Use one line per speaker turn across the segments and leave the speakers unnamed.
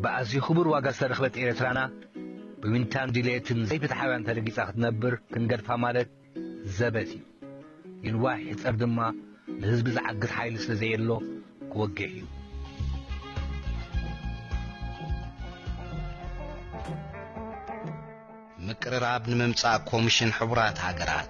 بأزي خبر واقع رخبت إيرترانا بمنتان ديليتن زي بتحاول تلقي ساخت نبر كنقر فامالت زبتي ين واحد أردما لهزب زعقت حايل سلزي له كوجهيو
مقرراب نممصا كوميشن حبرات هاجرات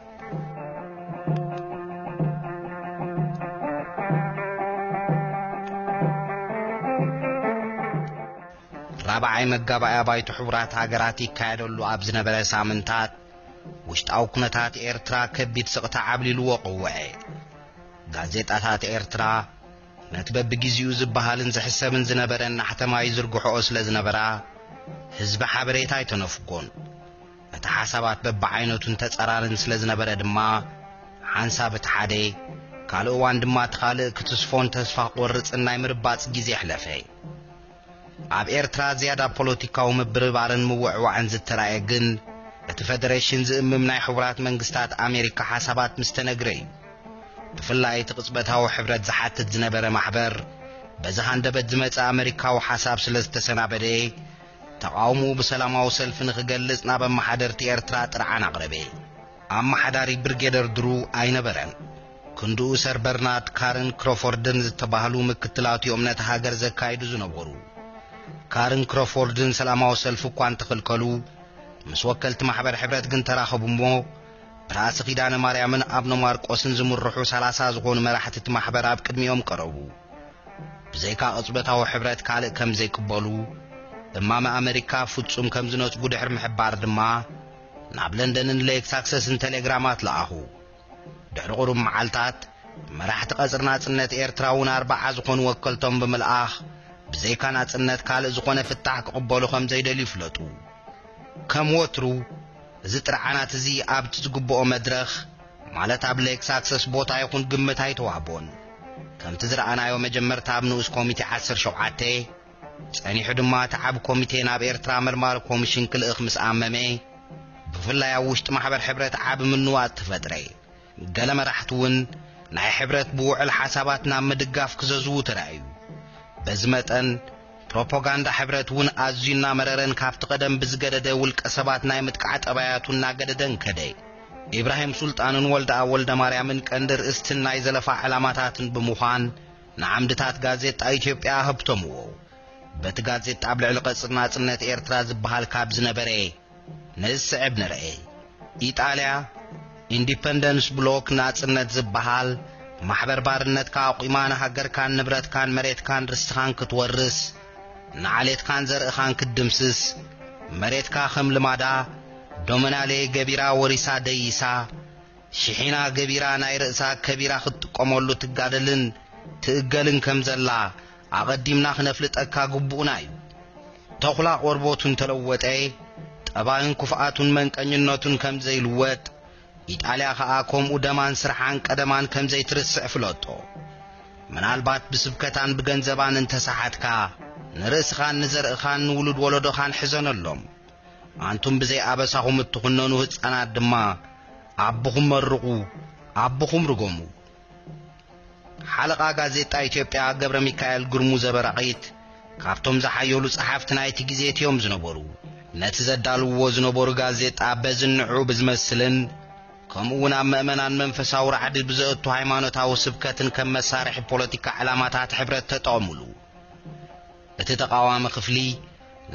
رابعي مقابع بايت حبرات هاجراتي كايدلو اب زنبره سامنتات وشطاو كنتات ايرترا كبيت سقطا عبلي الوقوعي غازيطاتات ايرترا نتبب بغيزيو زبحالن زحسبن زنبرن حتما يزرغخو سلازنبرا حزب حبريتاي تنفقون اتحاسبات ببعينوتن تصرارن سلازنبره دما حنسابت حدي قالو وان دما تخالق كتسفون تسفا قرصناي مرباص غيزي حلفي اب ايرترا زياده بوليتيكاو مبربارن موعوعن زتراي جن الفدريشن زمم ناي حبرات منغستات امريكا حسابات مستنغري بفلاي تقصبتاو حبرت زحاتت زنبره محبر بزهان دبت زمص امريكاو حساب سلازتسنابدي تقاومو بسلاماو سلف نخجلصنا بمحادرتي ايرترا طرعان اقربي ام محداري برغيدر درو اينبرن كندو سر برنارد كارن كروفوردن زتباهلو مكتلاتي امنت هاجر زكايدو زنبرو كارن كروفوردن سلاماو سلف كوان تخلكلو مسوكلت محبر حبرت جن تراخبمو راس خيدان مريمن ابن مارقوسن زمرحو 30 زغون مراحت محبر اب قدميوم قربو بزيكا اصبتاو حبرت كال كم زي قبلو امام امريكا فصوم كم زنوت غدحر محبار دما ناب لندن ليك ساكسسن تليجرامات لاهو دحرقرم معالتات مراحت قصرنا صنت ايرتراون 4 زغون وكلتم بملآخ بزيكا ناصنت كال زغونه فتح قبلو كم زيدل يفلطو كم وترو زطرعنات زي ابت زغبو مدرخ مالت ابليك ساكسس بوتا يكون قمتاي توابون كم تزرعنايو مجمرتا بنوس كوميتي 10 شوعاتي ثاني حدما تعب كوميتي ناب ايرترا مرمار كوميشن كلخ مساممي بفلايا وشت محبر حبرت عاب منوات تفدري قال مرحتون ناي حبرت بوعل حساباتنا مدقاف كززو ترايو بزمتن بروباغندا حبرتون ازينا مررن كافت قدم بزغدده ولق سبات ناي متقعت ابياتنا غددن كدي ابراهيم سلطانن ولد ماريامن قندر استناي زلفا علاماتاتن بمخان نعمدታት ጋዜጣ ኢትዮጵያ ህብቶምዎ በትጋዜጣ አብልዕ ልቀጽና ጽነት ኤርትራ ዝባሃል ካብ ዝነበረ ነስዕብ ነርኤ ኢጣልያ ኢንዲፔንደንስ ብሎክ ናጽነት ዝባሃል ማህበር ባርነት ካቂማና ሀገር ካን ንብረት ካን መሬት ካን ርስኻን ክትወርስ ናዓሌት ካን ዘርኢ ካን ክድምስስ መሬት ካ ከም ልማዳ ዶመናሌ ገቢራ ወሪሳ ደይሳ ሽሒና ገቢራ ናይ ርእሳ ከቢራ ክትቆመሉ ትጋደልን ትእገልን ከም ዘላ አቀዲምና خنفلጠካ ጉቡና እዩ ተخላ ቆርቦቱን ተለወጠ ጠባይን ኩፋአቱን መንቀኝነቱን ከም ዘይልወጥ ኢጣልያ ከአኮም ኡደማን ስርሓን ቀደማን ከም ዘይትርስዕ ፍለጦ ምናልባት ብስብከታን በገንዘባን እንተሳሓትካ ንርስኻን ንዘርእኻን ውሉድ ወለዶኻን ሕዘነሎም አንቱም በዘይ አበሳኹም እትኹነኑ ህፃናት ድማ አብኹም መርቁ አብኹም ርጎሙ حلقة غازيتا ኢትዮጵያ ገብረ ሚካኤል ጉርሙ ዘበራቂት ካብቶም ዘሐየሉ ጸሐፍት ናይቲ ጊዜትዮም ዝነበሩ ነቲ ዘዳልዎ ዝነበሩ ጋዜጣ በዝንዑ ብዝመስልን ከምኡውን አመመናን መንፈሳዊ ረዓድ ብዘእቱ ሃይማኖታዊ ስብከትን ከም መሳርሒ ፖለቲካ ዓላማታት ሕብረት ተጠቅሙሉ እቲ ተቃዋሚ ክፍሊ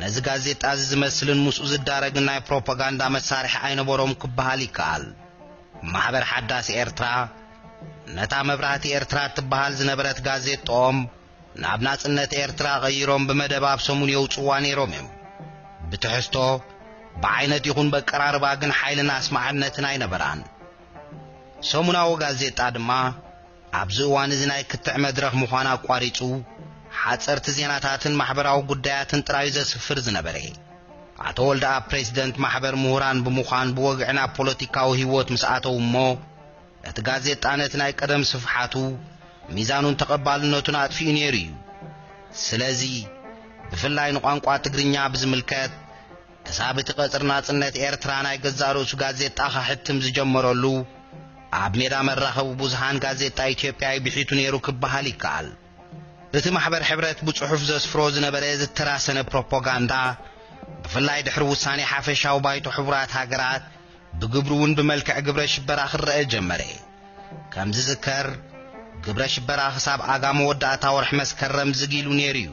ነዚ ጋዜጣ ዝመስልን ሙሱ ዝዳረግ ናይ ፕሮፓጋንዳ መሳርሒ አይነበሮም ክበሃል ይከኣል ማህበር ሓዳስ ኤርትራ ነታ መብራህቲ ኤርትራ ትበሃል ዝነበረት ጋዜጣኦም ናብ ናጽነት ኤርትራ ቀይሮም በመደባብ ሰሙን የውጽዋ ነይሮም ብትሕስቶ በዓይነት ይኹን በቀራርባ ግን ኃይልና አስማዕነትን አይነበራን ሰሙናው ጋዜጣ ድማ ኣብዚ እዋን እዚ ናይ ክትዕ መድረኽ ምዃና አቋሪጹ ሓጸርቲ ዜናታትን ማሕበራዊ ጉዳያትን ጥራይ ዘስፍር ዝነበረ አቶ ወልዳ ፕሬዝዳንት ማሕበር ምሁራን ብምዃን ብወግዕና ፖለቲካዊ ህይወት ምስኣተውሞ እቲ ጋዜጣነት ናይ ቀደም ስፍሓቱ ሚዛኑን ተቀባልነቱን አጥፊኡ ነይሩ ስለዚ ብፍላይ ንቋንቋ ትግርኛ ብዝምልከት ተሳብቲ ቀጽርና ጽነት ኤርትራ ናይ ገዛሮሱ ጋዜጣ ሕትም ዝጀመረሉ ኣብ ሜዳ መራኸቡ ብዙሃን ጋዜጣ ኢትዮጵያ ቢሒቱ ነይሩ ክበሃል ይከኣል እቲ ማሕበር ሕብረት ብጽሑፍ ዘስፍሮ ዝነበረ ዝተራሰነ ፕሮፓጋንዳ ብፍላይ ድሕሪ ውሳኔ ሓፈሻዊ ባይቶ ሕቡራት ሃገራት ብግብሩውን ብመልክዕ ግብረ ሽበራ ክረአ ጀመረ ከም ዝዝከር ግብረ ሽበራ ክሳብ ኣጋሞ ወዳእታ ወርሒ መስከረም ዝጊሉ ነይሩ እዩ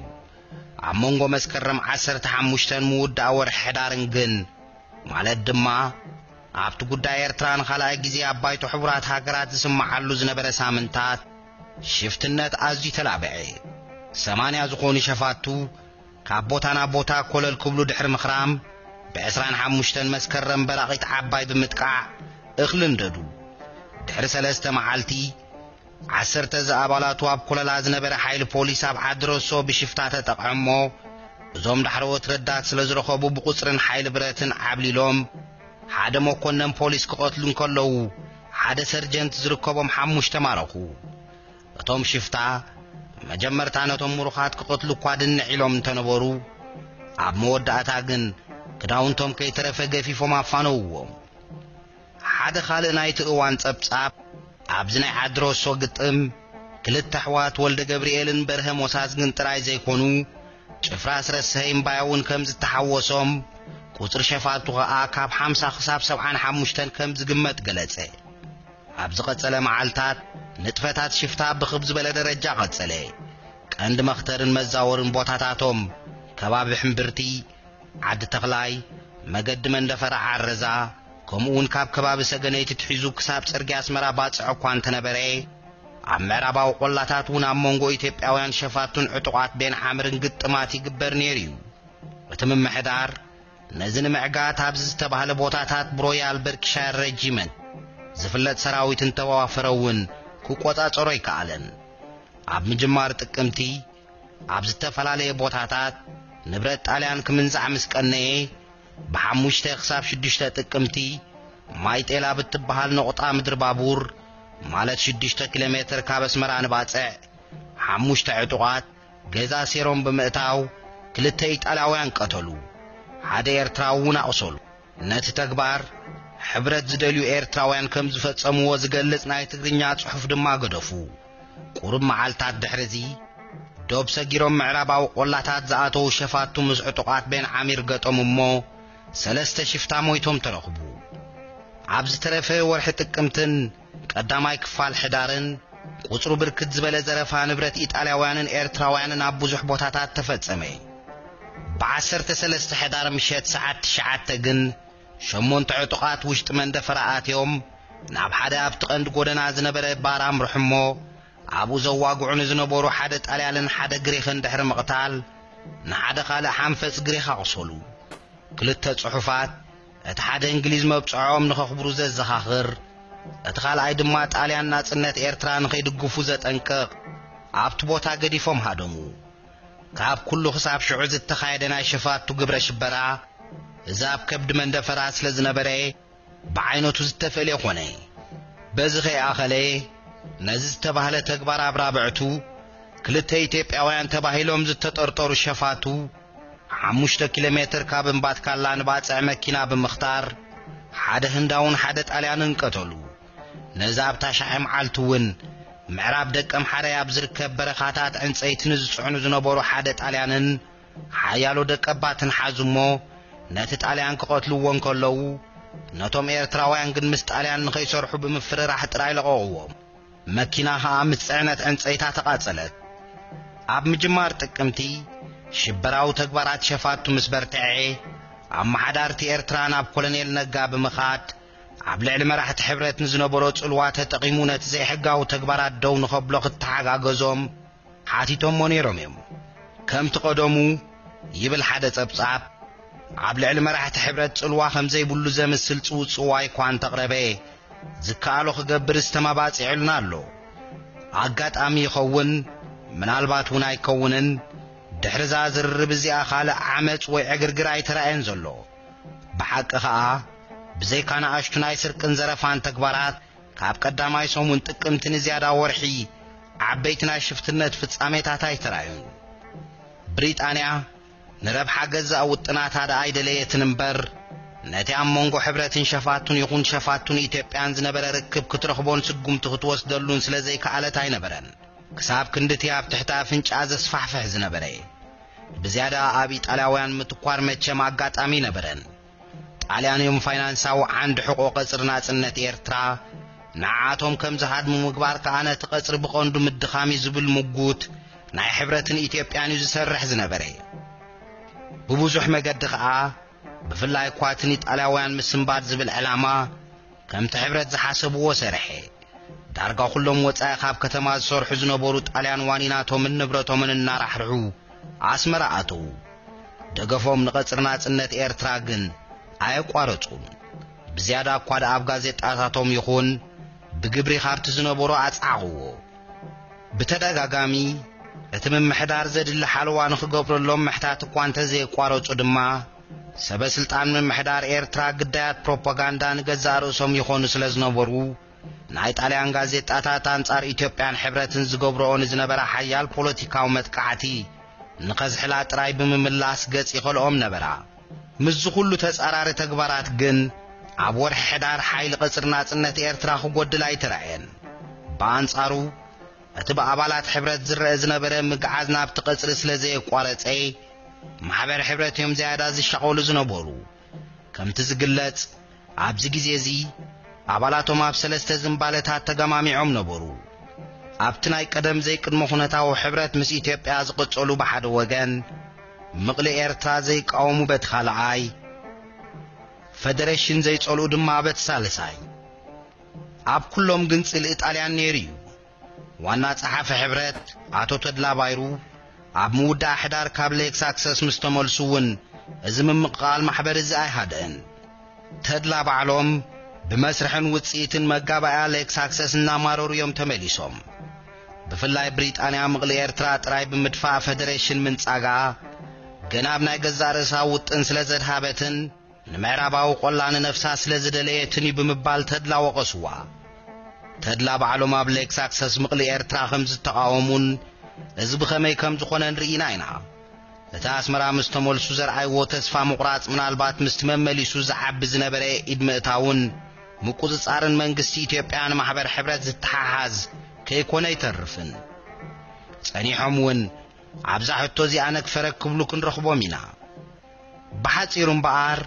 ኣብ መንጎ መስከረም 15 ምውዳእ ወርሒ ሕዳርን ግን ማለት ድማ ኣብቲ ጉዳይ ኤርትራን ካልኣይ ግዜ ኣብ ባይቶ ሕቡራት ሃገራት ዝስማዓሉ ዝነበረ ሳምንታት ሽፍትነት ኣዝዩ ተላብዐ 80 ዝኾኑ ሸፋቱ ካብ ቦታ ናብ ቦታ ኮለል ክብሉ ድሕሪ ምኽራም ብ25 መስከረም በራቒት ዓባይ ብምጥቃዕ እኽሊ እንደዱ ድሕሪ 3 መዓልቲ 10 ዝኣባላቱ ኣብ ኮለላ ዝነበረ ሓይሊ ፖሊስ ኣብ ዓድረሶ ብሽፍታ ተጠቕዕሞ እዞም ዳሕረወት ረዳት ስለ ዝረኸቡ ብቁፅርን ሓይሊ ብረትን ዓብሊሎም ሓደ መኮነን ፖሊስ ክቐትሉ እንከለዉ ሓደ ሰርጀንት ዝርከቦም 5 ማረኹ እቶም ሽፍታ መጀመርታ ነቶም ሙሩኻት ክቐትሉ እኳ ድንዕ ኢሎም እንተነበሩ ኣብ መወዳእታ ግን ክዳውንቶም ከይተረፈ ገፊፎም ኣፋነውዎም ሓደ ካልእ ናይቲ እዋን ጸብጻብ ኣብዚ ናይ ዓድሮሶ ግጥም ክልተ ኣሕዋት ወልደ ገብርኤልን በርሀ ሞሳዝግን ጥራይ ዘይኮኑ ጭፍራ ስረሰይን ባያውን ከም ዝተሓወሶም ቁፅሪ ሸፋቱ ኸኣ ካብ 50 ክሳብ 75 ከም ዝግመት ገለጸ ኣብ ዝቐጸለ መዓልታት ንጥፈታት ሽፍታ ብኽብ ዝበለ ደረጃ ቐጸለ ቀንዲ መኽተርን መዛወርን ቦታታቶም ከባቢ ሕምብርቲ ዓዲ ተኽላይ መገዲ መንደፈራ ዓረዛ ከምኡውን ካብ ከባቢ ሰገነይቲ ትሒዙ ክሳብ ጽርግያ ኣስመራ ባጽዕ እኳ እንተነበረ ኣብ ምዕራባዊ ቆላታት እውን ኣብ መንጎ ኢትዮጵያውያን ሸፋቱን ዕጡቓት ቤን ዓምርን ግጥማት ይግበር ነይሩ እዩ እቲ ምምሕዳር ነዚ ንምዕጋት ኣብዚ ዝተባህለ ቦታታት ብሮያል በርክሻየር ሬጂመንት ዝፍለጥ ሰራዊት እንተዋፈረ እውን ክቆጻጸሮ ይከኣለን ኣብ ምጅማር ጥቅምቲ ኣብ ዝተፈላለየ ቦታታት ንብረት ጣልያን ክምንዛዕ ምስ ቀነየ ብ5 ክሳብ 6 ጥቅምቲ ማይጤላ ብትበሃል ነቑጣ ምድሪ ባቡር ማለት 6 ኪሎ ሜትር ካብ ኣስመራ ንባጽዕ 5 ዕጡቓት ገዛ ሴሮም ብምእታው 2 ኢጣልያውያን ቀተሉ ሓደ ኤርትራዊ እውን ኣቑሰሉ ነቲ ተግባር ሕብረት ዝደልዩ ኤርትራውያን ከም ዝፈጸምዎ ዝገልጽ ናይ ትግርኛ ጽሑፍ ድማ ገደፉ ቁሩብ መዓልታት ድሕሪዚ ዶብ ሰጊሮም ምዕራባዊ ቆላታት ዝኣተዉ ሸፋቱ ምስ ዕጡቓት ቤን ዓሚር ገጠሙ እሞ 3 ሽፍታ ሞይቶም ተረኽቡ ኣብ ዝተረፈ ወርሒ ጥቅምትን ቀዳማይ ክፋል ሕዳርን ቁፅሩ ብርክት ዝበለ ዘረፋ ንብረት ኢጣልያውያንን ኤርትራውያንን ኣብ ብዙሕ ቦታታት ተፈጸመ ብ13 ሕዳር ምሸት ሰዓት 9 ግን 8 ዕጡቓት ውሽጢ መንደፈራ ኣትዮም ናብ ሓደ ኣብቲ ቀንዲ ጎደና ዝነበረ ባራም ርሕሞ ኣብኡ ዘዋግዑን ዝነበሩ ሓደ ጣልያንን ሓደ ግሪኽን ድሕሪ ምቕታል ንሓደ ካልእ ሓንፈፅ ግሪኽ ኣቑሰሉ ክልተ ጽሑፋት እቲ ሓደ እንግሊዝ መብጽዖም ንኸኽብሩ ዘዘኻኽር እቲ ካልኣይ ድማ ጣልያን ናጽነት ኤርትራ ንኸይድግፉ ዘጠንቅቕ ኣብቲ ቦታ ገዲፎም ሃደሙ ካብ ኩሉ ክሳብ ሽዑ ዝተኻየደ ናይ ሸፋቱ ግብረ ሽበራ እዛ ኣብ ከብዲ መንደፈራ ስለ ዝነበረ ብዓይነቱ ዝተፈልየ ኾነ በዚ ኸይኣኸለ ነዚ ዝተባህለ ተግባር ኣብ ራብዕቱ ክልተ ኢትዮጵያውያን ተባሂሎም ዝተጠርጠሩ ሸፋቱ 5 ኪሎ ሜትር ካብ እምባትካላ ንባጽዕ መኪና ብምኽታር ሓደ ህንዳውን ሓደ ጣልያንን ቀተሉ ነዚ ኣብ ታሽዓይ መዓልቲ እውን ምዕራብ ደቀም ሓደ ኣብ ዝርከብ በረኻታት ዕንፀይትን ዝጽዕኑ ዝነበሩ ሓደ ጣልያንን ሓያሎ ደቀባትን ሓዙሞ ነቲ ጣልያን ክቐትልዎን ከለዉ ነቶም ኤርትራውያን ግን ምስ ጣልያን ንኸይሰርሑ ብምፍርራሕ ጥራይ ለቐቑዎም መኪና ኸኣ ምስ ጽዕነት ዕንፀይታ ተቓጸለት ኣብ ምጅማር ጥቅምቲ ሽበራዊ ተግባራት ሸፋቱ ምስ በርትዐ ኣብ ማሕዳርቲ ኤርትራ ናብ ኮሎኔል ነጋ ብምኻድ ኣብ ልዕሊ መራሕቲ ሕብረት ንዝነበሮ ጽልዋ ተጠቒሙ ነቲ ዘይሕጋዊ ተግባራት ደው ንኸብሎ ክትሓጋገዞም ሓቲቶሞ ነይሮም እዮም ከምቲ ቀደሙ ይብል ሓደ ጸብጻብ ኣብ ልዕሊ መራሕቲ ሕብረት ጽልዋ ከም ዘይብሉ ዘምስል ጽውጽዋ እኳ እንተቕረበ ዝከኣሎ ክገብር ዝተማባፂዕሉና ኣሎ ኣጋጣሚ ይኸውን ምናልባት እውን ኣይከውንን ድሕሪ ዛ ዝርርብ እዚኣ ካልእ ዓመፅ ወይ ዕግርግር ኣይተራእየን ዘሎ ብሓቂ ኸኣ ብዘይካ ንኣሽቱ ናይ ስርቅን ዘረፋን ተግባራት ካብ ቀዳማይ ሰሙን ጥቅምትን ዝያዳ ወርሒ ዓበይቲ ናይ ሽፍትነት ፍጻሜታት ኣይተራእዩን ብሪጣንያ ንረብሓ ገዛእ ውጥናት ሃደ ኣይደለየትን እምበር ነቲ ኣብ መንጎ ሕብረትን ሸፋቱን ይኹን ሸፋቱን ኢትዮጵያን ዝነበረ ርክብ ክትረኽቦን ስጉምቲ ክትወስደሉን ስለ ዘይከኣለት ኣይነበረን كساب كندتي اب تحت افنጫ زسفحفح ዝነበረ بزيادة ابي ጣሊያውያን ምትኳር መቸም አጋጣሚ ነበረን ጣሊያን የም ፋይናንሳው አንድ حقوق ጽርናጽነት ኤርትራ نعاتهم كم زهاد ممقبار كأنا تقصر بقوندو مدخامي زبل مقوت ناي حبرتن إثيوبيان يزسرح زنبري ببوزوح مقدقاء بفلاي كواتنيت ألاوان مسنبات زبل علامة كم تحبرت زحاسبو وسرحي دارقا كلهم وطاي خاب كتماز صرح زنبورو طاليان وانيناتهم من نبرتهم من النار حرعو عاسمراتو دقفهم نقصرناصنت إيرتراغن أي قوارطون بزيادة قواد أبغازيت آتاتهم يخون بجبري خابت زنبورو أتصعقو بتدقاقامي اتمم محدار زد اللي حالوان خقبر اللهم محتات قوانتا زي قواروتو دما سبا سلطان من محدار إيرترا قدايات بروباغاندا نقزارو سوم يخونو سلزنبورو ناي طاليان غازيت آتاتان صار إثيوبيان حبرتن زقبرون زنبرا حيال بوليتيكاو متقعتي نقز حلات راي بمملاس قز يخلقهم نبرا مزو كلو تسعرار تقبارات قن عبور حدار حيل قصرنا صنت إيرترا خو قدلا يترعين بانصارو اتبا ابالات حبرت زرع زنبره مقعزنا بتقصر سلازي قوارصي محبر حبرتهم زياده زشقول زنبورو كم تزقلت عبز غزيزي ابالاتهم ابسلسته زنبالتا تغماميعم نبورو ابتناي قدم زي قدمو خنتاو حبرت مس ኢትዮጵያ ዝقصلو بحد وغن مقل ኤርትራ زي قاومو بتخالعاي فدريشن زي صلو دما بتسالساي اب كلهم جنص الإيطاليان نيريو وانا صحافه حبرت አቶ ተድላ ባይሩ اب مودا حدار كابليكس اكسس مستملسون ازمم قال محبر زي هادن تدلا بعلوم بمسرحن وصيتن مغابا اليكس اكسس እና ማሮሩ يوم ተመሊሶም بفلاي بريطانيا مقل ኤርትራ ጥራይ بمدفع فدريشن منጻጋ ገናብ ናይ ገዛረሳ ውጥን ስለዘድሃበትን ንምዕራባው ቆላን ነፍሳ ስለዝደለየትኒ ብምባል ተድላ ወቀስዋ ተድላ ባዕሎም ኣብ ሌክስ አክሰስ مقل ኤርትራ ከም ዝተቃወሙን እዚ ብኸመይ ከም ዝኾነን ርኢና ኢና እታ አስመራ ምስተመልሱ ዘርአይዎ ተስፋ መቁራጽ ምናልባት ምስትመመሊሱ ዝዓብ ዝነበረ ኢድምእታውን ምቁጽጻርን መንግስቲ ኢትዮጵያን ማህበር ሕብረት ዝተሓሓዝ ከይኮነ ይተርፍን ጸኒሖምውን አብዛሕቶ ዚኣነ ክፈረክብሉ ክንረኽቦም ኢና بحصيرم بار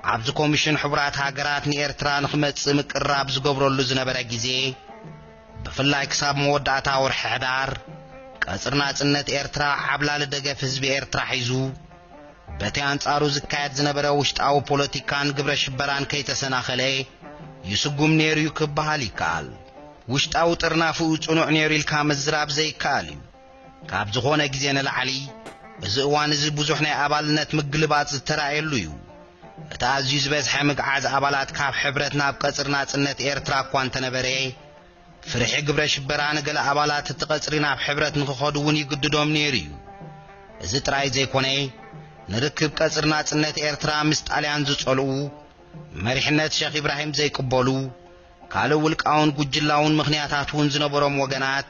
عبز كوميشن حبرات هاجرات نيرترا نخمت مقراب زغبرلو زنبره غيزي بفلاي حساب مودعتا ورح حدار قصرنا صنت ኤርትራ عبلا لدغف حزب ኤርትራ حيزو بتي انصارو زكايت زنبره وشطاو ፖለቲካን ግብረ ሽበራን ከይተሰናኸለ ይስጉም ኔሪዩ ክባሃሊካል وشطاو ጥርናፉ ጽኑዕ ኔሪልካ መዝራብ ዘይካል ካብ ዝኾነ ግዜ ነላዓሊ بزوان زي بزوحنا أبالنت مقلبات الترايلو تازيز بس حمق عز أبالات كاب حبرتنا بقصرنا صنت إيرترا كوانتنا بري فرحي قبرش بران قل أبالات تقصرنا بحبرت نخخدون يقددوم نيريو زي تراي زي كوني نركب قصرنا صنت إيرترا مستعليان زوصلو مريحنت شيخ إبراهيم زي قبولو قالو ولقاون قجلاون مخنياتاتون زنبرم وغنات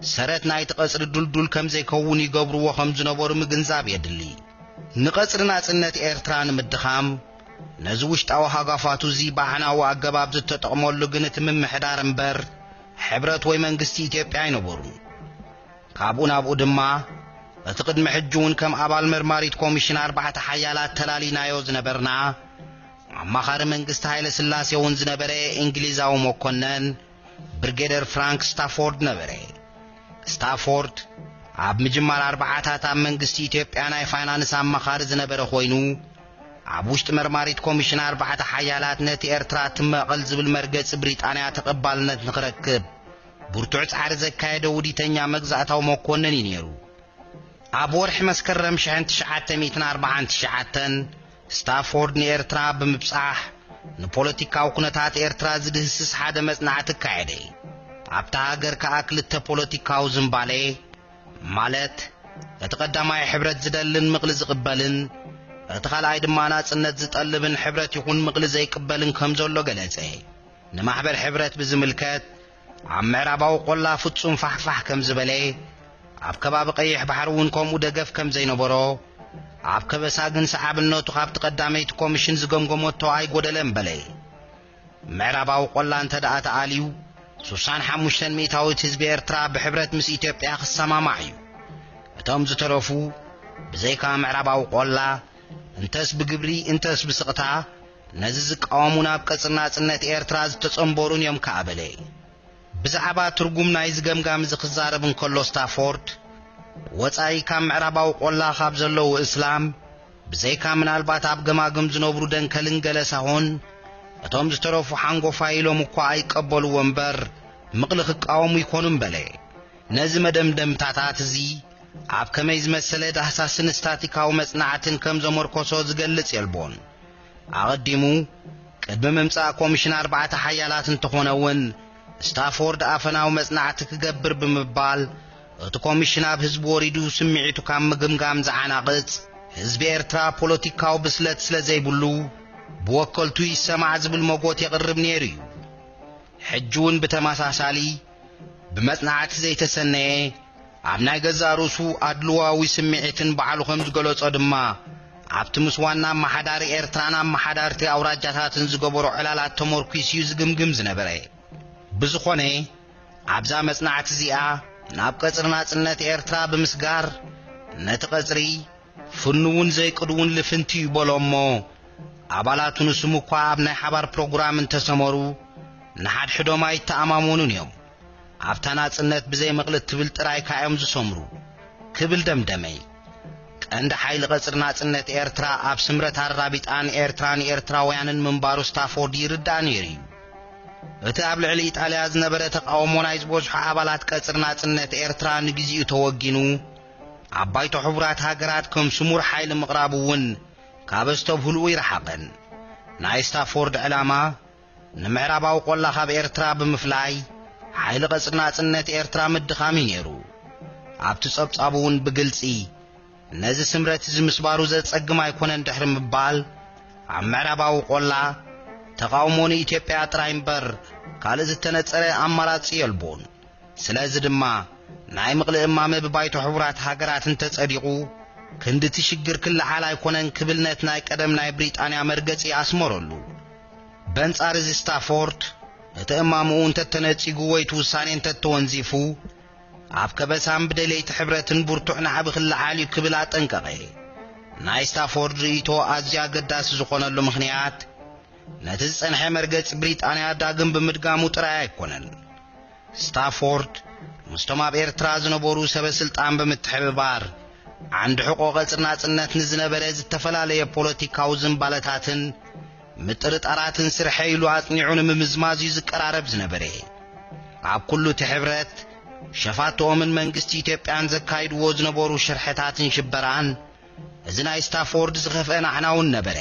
سرت نايت قصر دلدل كم زي كون يقبروا وخم زنبور مغنزاب يدلي نقصرنا صنت ኤርትራን مدخام نزوشت او حقافاتو زي باحنا واقباب زتطقمولو غنت ممحدار امبر حبرت وي منግስቲ ኢትዮጵያ ይነበሩ ካብኡን አብኡ ድማ እትቅድም ሕጁን ከም አባል መርማሪት ኮሚሽን 4 ሓያላት ተላሊናዮ ዝነበርና አማኻሪ መንግስት ኃይለ ስላሴውን ዝነበረ እንግሊዛው መኮነን ብርጌደር ፍራንክ ስታፎርድ ነበረ ስታፎርድ አብ ምጅማር 4 መንግስቲ ኢትዮጵያ ናይ ፋይናንስ አማኻሪ ዝነበረ ኮይኑ አብ ውሽጥ መርማሪት ኮሚሽን 4 ሓያላት ነቲ ኤርትራ ትመቀል ዝብል መርገጽ ብሪጣንያ ተቀባልነት ንኽረክብ ብርቱዕ ጻዕሪ ዘካየደ ውዲተኛ መግዛእታው መኮነን ይነሩ አብ ወርሕ መስከረም 1949 ስታፎርድ ንኤርትራ ብምብጻሕ ንፖለቲካው ኩነታት ኤርትራ ዝድህስስ ሓደ መጽናዕቲ ካየደ ኣብታ ሃገር ከአክልተ ፖለቲካው ዝምባሌ ማለት ተቀዳማይ ሕብረት ዝደልን ምቅል ዝቅበልን ተኻላይ ድማ ናጽነት ዝጠልብን ሕብረት ይኹን ምቅል ዘይቅበልን ከም ዘሎ ገለጸ ንማሕበር ሕብረት ብዝምልከት ኣብ ምዕራባው ቆላ ፍጹም ፋሕፋሕ ከም ዝበለ ኣብ ከባቢ ቀይሕ ባሕሩን ከምኡ ደገፍ ከም ዘይነበሮ ኣብ ከበሳግን ሰዓብነቱ ካብ ተቀዳመይቲ ኮሚሽን ዝገምገመቶ ኣይጎደለን በለ ምዕራባው ቆላ እንተዳኣ ተኣልዩ 65 ሚእታዊት ህዝቢ ኤርትራ ብሕብረት ምስ ኢትዮጵያ ክሰማማዕ እዩ እቶም ዝተረፉ ብዘይካ ምዕራባዊ ቆላ እንተስ ብግብሪ እንተስ ብስቕታ ነዚ ዝቃወሙ ናብ ቀጽር ናጽነት ኤርትራ ዝተጸንበሩን እዮም ከኣበለ ብዛዕባ ትርጉም ናይ ዝገምጋም ዝኽዛረብ እንከሎ ስታፎርድ ወጻኢ ካብ ምዕራባዊ ቆላ ካብ ዘለዉ እስላም ብዘይካ ምናልባት ኣብ ገማግም ዝነብሩ ደንከልን ገለሳሆን እቶም ዝተረፉ ሓንጎፋ ኢሎም እኳ ኣይቀበልዎ እምበር ምቕሊ ክቃወሙ ይኮኑን በለ ነዚ መደምደምታታት እዚ ኣብ ከመይ ዝመሰለ ዳህሳስን ስታቲካዊ መጽናዕትን ከም ዘመርኮሶ ዝገልጽ የልቦን ኣቐዲሙ ቅድሚ ምምጻእ ኮሚሽን 4 ሓያላት እንተኾነውን ስታፎርድ ኣፈናዊ መጽናዕቲ ክገብር ብምባል እቲ ኮሚሽን ኣብ ህዝቢ ወሪዱ ስምዒቱ ካብ ምግምጋም ዝዓናቕጽ ህዝቢ ኤርትራ ፖለቲካዊ ብስለት ስለ ዘይብሉ ብወከልቱ ይሰማዕ ዝብል ሞጎት የቕርብ ነይሩ እዩ ሕጂ እውን ብተመሳሳሊ ብመጽናዕቲ ዘይተሰነየ ኣብ ናይ ገዛ ርእሱ ኣድልዋዊ ስምዒትን ባዕሉ ከም ዝገለጾ ድማ ኣብቲ ምስ ዋና ኣመሓዳሪ ኤርትራን ኣመሓዳርቲ ኣውራጃታትን ዝገበሮ ዕላላት ተመርኲስ እዩ ዝግምግም ዝነበረ ብዝኾነ ኣብዛ መጽናዕቲ እዚኣ ናብ ቀጽሪ ናጽነት ኤርትራ ብምስጋር ነቲ ቀጽሪ ፍኑውን ዘይቅድውን ልፍንቲ ይበሎ እሞ ኣባላቱ ንስሙ እኳ ኣብ ናይ ሓባር ፕሮግራም እንተሰመሩ ንሓድሕዶም ኣይተኣማመኑን እዮም ኣብታ ናጽነት ብዘይ መቕልት ትብል ጥራይ ካዮም ዝሰምሩ ክብል ደምደመይ ቀንዲ ሓይሊ ቀጽሪ ናጽነት ኤርትራ ኣብ ስምረት ኣራቢጣን ኤርትራን ኤርትራውያንን ምንባሩ ስታፎርድ ይርዳእ ነይሩ እዩ እቲ ኣብ ልዕሊ ኢጣልያ ዝነበረ ተቃውሞ ናይ ዝበዝሑ ኣባላት ቀጽሪ ናጽነት ኤርትራ ንግዚኡ ተወጊኑ ኣብ ባይቶ ሕቡራት ሃገራት ከም ስሙር ሓይሊ ምቕራቡ እውን ካብ ዝተብህልኡ ይረሓቐን ናይ ስታፎርድ ዕላማ ንምዕራባዊ ቆላ ካብ ኤርትራ ብምፍላይ ሓይሊ ቀጽሪ ናጽነት ኤርትራ ምድኻሚ ነይሩ ኣብቲ ጸብጻቡ እውን ብግልጺ ነዚ ስምረት ዝምስባሩ ዘጸግም ኣይኮነን ድሕሪ ምባል ኣብ ምዕራባዊ ቆላ ተቃውሞ ንኢትዮጵያ ጥራይ እምበር ካልእ ዝተነጸረ ኣማራጺ የልቦን ስለዚ ድማ ናይ ምቕሊ እማመ ብባይቶ ሕቡራት ሃገራት እንተጸዲቑ ክንዲ ትሽግር ክለዓል ኣይኮነን ክብልነት ናይ ቀደም ናይ ብሪጣንያ መርገጺ ኣስመረሉ በንጻር እዚ ስታፎርድ እቲ እማምኡ እንተተነጺጉ ወይ ውሳኔ እንተተወንዚፉ ኣብ ከበሳም ብደለይቲ ሕብረትን ብርቱዕ ንዓቢ ክለዓል እዩ ክብል ኣጠንቀቐ ናይ ስታፎርድ ርእይቶ ኣዝያ ኣገዳሲ ዝኾነሉ ምኽንያት ነቲ ዝጸንሐ መርገጺ ብሪጣንያ ዳግም ብምድጋሙ ጥራይ ኣይኮነን ስታፎርድ ምስቶም ኣብ ኤርትራ ዝነበሩ ሰበስልጣን ብምትሕብባር ዓንዲ ሕቆ ቀጽሪ ናጽነት ንዝነበረ ዝተፈላለየ ፖለቲካዊ ዝምባለታትን ምጥርጣራትን ስርሐ ኢሉ ኣጽኒዑ ንምምዝማዝ እዩ ዝቀራረብ ዝነበረ ኣብ ኩሉ እቲ ሕብረት ሸፋቶምን መንግስቲ ኢትዮጵያን ዘካይድዎ ዝነበሩ ሽርሕታትን ሽበራን እዚ ናይ ስታፎርድ ዝኸፍአ ናዕናውን ነበረ